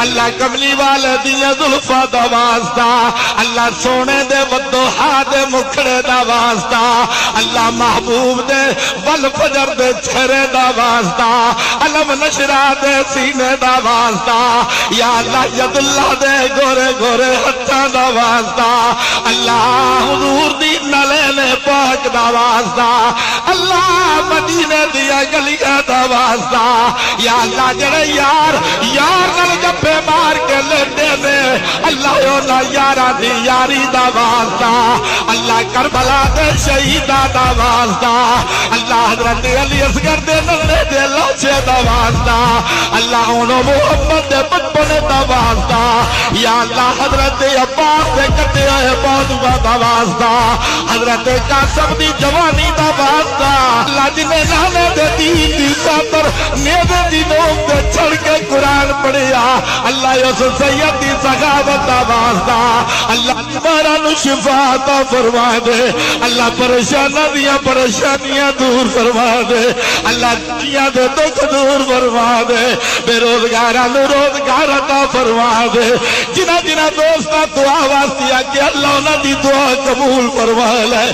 اللہ کملی والے دیا زلفا دا واسطہ اللہ سونے دے ودوحا دے مکھڑے دا واسطہ اللہ محبوب دے والفجر دے چہرے دا واسطہ علم نشرا دے سینے دا واسطہ یا اللہ ید اللہ دے گورے گورے ہتھاں دا واسطہ اللہ حضور دی نلینے پاک دا واسطہ اللہ مدینے دیا گلیاں دا واسطہ یا اللہ جڑے یار نال گپے مار کے لیندے نے اللہ اونا یارا دی یاری دا واسطہ اللہ کربلا دے شہیدہ دا واسطہ اللہ حضرت علی اصغر دے نلے دے لاچے دا واسطہ اللہ انہوں محمد دے بچپنے دا واسطہ یا اللہ حضرت عباس دے کٹے آئے بادوہ دا واسطہ حضرت قاسم دی جوانی دا واسطہ اللہ جنہیں نانے دے دین دی خاطر نیدے دی نوم دے چھڑ کے قرآن پڑھیا اللہ یوسف سید دی سخاوت دا واسطہ اللہ تمہارا نو شفا عطا فرما دے اللہ پریشانیاں دور فرما دے اللہ دنیا دے دکھ دور فرما دے بے روزگارہ نو روزگار عطا فرما دے جنہ دوستہ دعا واسطہ کہ اللہ انہاں دی دعا قبول فرما لے